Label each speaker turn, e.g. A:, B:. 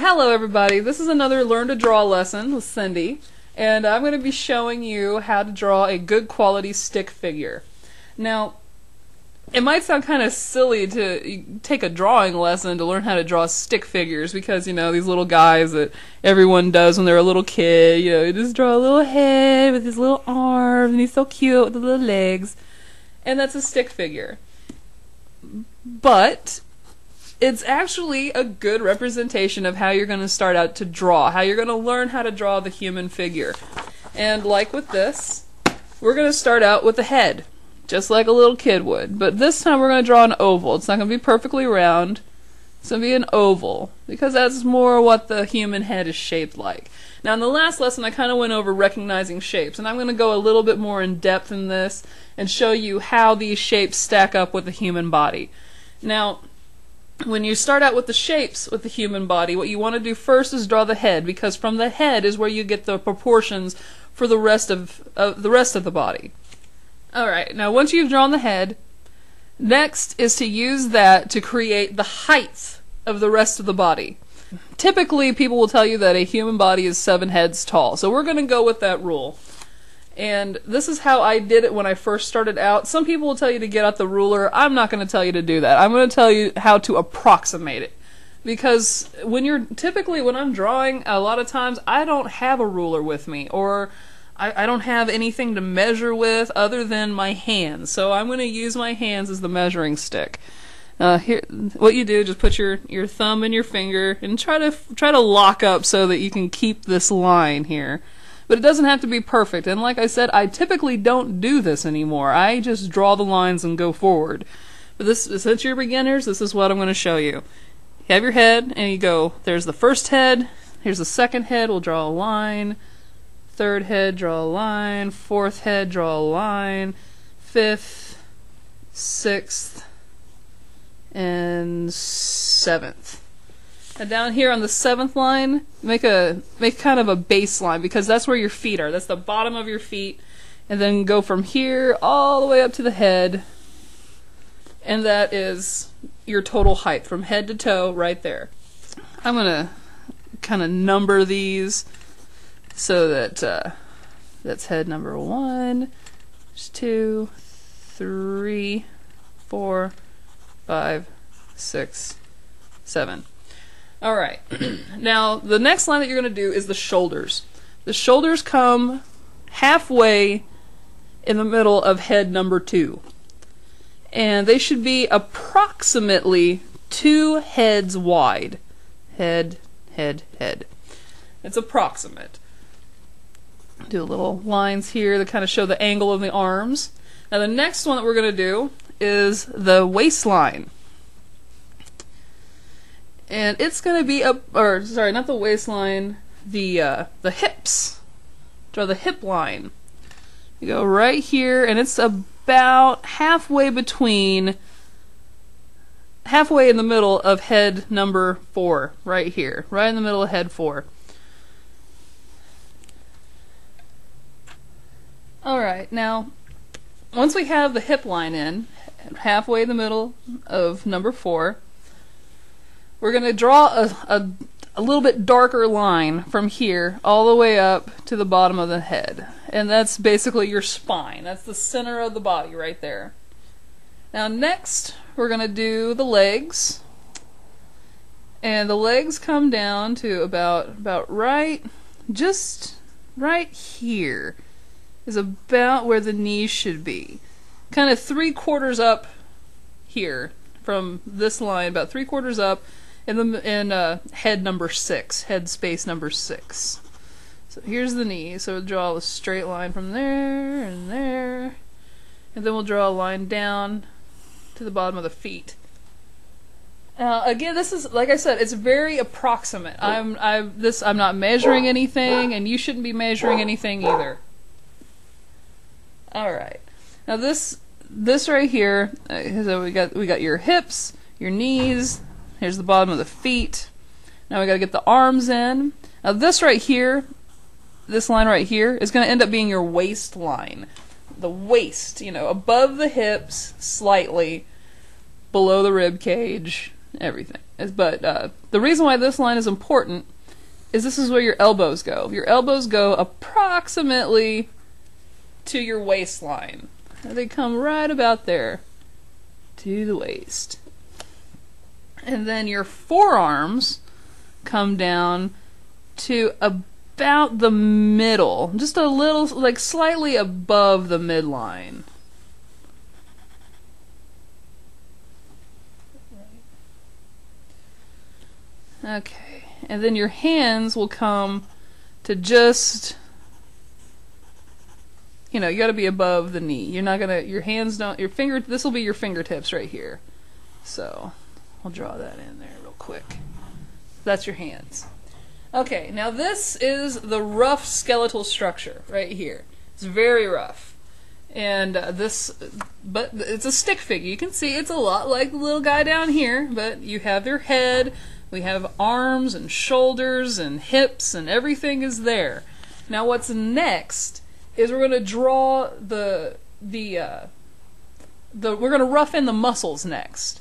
A: Hello everybody, this is another Learn to Draw lesson with Cindy, and I'm going to be showing you how to draw a good quality stick figure. Now, it might sound kind of silly to take a drawing lesson to learn how to draw stick figures because, you know, these little guys that everyone does when they're a little kid, you know, you just draw a little head with his little arms and he's so cute with the little legs, and that's a stick figure. But it's actually a good representation of how you're going to start out to draw, how you're going to learn how to draw the human figure. And like with this, we're going to start out with the head, just like a little kid would. But this time we're going to draw an oval. It's not going to be perfectly round. It's going to be an oval, because that's more what the human head is shaped like. Now in the last lesson I kind of went over recognizing shapes, and I'm going to go a little bit more in depth in this and show you how these shapes stack up with the human body. Now, when you start out with the shapes with the human body, what you want to do first is draw the head, because from the head is where you get the proportions for the rest of the body. Alright, now once you've drawn the head, next is to use that to create the height of the rest of the body. Typically, people will tell you that a human body is 7 heads tall, so we're going to go with that rule. And this is how I did it when I first started out. Some people will tell you to get out the ruler. I'm not going to tell you to do that. I'm going to tell you how to approximate it. Because when I'm drawing, a lot of times I don't have a ruler with me, or I don't have anything to measure with other than my hands. So I'm going to use my hands as the measuring stick. Here, what you do, just put your thumb and your finger and try to lock up so that you can keep this line here. But it doesn't have to be perfect, and like I said, I typically don't do this anymore. I just draw the lines and go forward. But since you're beginners, this is what I'm going to show you. You have your head, and you go, there's the first head, here's the second head, we'll draw a line, third head, draw a line, fourth head, draw a line, fifth, sixth, and seventh. And down here on the 7th line, make kind of a baseline, because that's where your feet are. That's the bottom of your feet. And then go from here all the way up to the head. And that is your total height from head to toe right there. I'm going to kind of number these so that that's head number 1, 2, 3, 4, 5, 6, 7. Alright, now the next line that you're going to do is the shoulders. The shoulders come halfway in the middle of head number 2. And they should be approximately 2 heads wide. Head, head, head. It's approximate. Do little lines here that kind of show the angle of the arms. Now the next one that we're going to do is the waistline. And it's going to be not the waistline, the hips. Draw the hip line. You go right here, and it's about halfway in the middle of head number 4, right here, right in the middle of head 4. Alright, now, once we have the hip line in, halfway in the middle of number 4, we're going to draw a little bit darker line from here all the way up to the bottom of the head. And that's basically your spine. That's the center of the body right there. Now next we're going to do the legs. And the legs come down to about just right here is about where the knees should be. Kind of 3/4 up here from this line, about 3/4 up. In head number 6, head space number 6. So here's the knee, so we'll draw a straight line from there and there, and then we'll draw a line down to the bottom of the feet. Again, this is, like I said, it's very approximate. I'm not measuring anything, and you shouldn't be measuring anything either. Alright, now this right here, so we got your hips, your knees. Here's the bottom of the feet. Now we got to get the arms in. Now this right here, this line right here, is going to end up being your waistline. The waist, you know, above the hips, slightly below the rib cage, everything. But the reason why this line is important is this is where your elbows go. Your elbows go approximately to your waistline. They come right about there to the waist. And then your forearms come down to about the middle, just a little, like slightly above the midline. Okay, and then your hands will come to just, you know, you got to be above the knee. You're not gonna, your hands don't, your finger, this will be your fingertips right here. So I'll draw that in there real quick. That's your hands. Okay, now this is the rough skeletal structure right here. It's very rough. And but it's a stick figure. You can see it's a lot like the little guy down here, but you have your head, we have arms and shoulders and hips and everything is there. Now what's next is we're going to draw we're going to rough in the muscles next.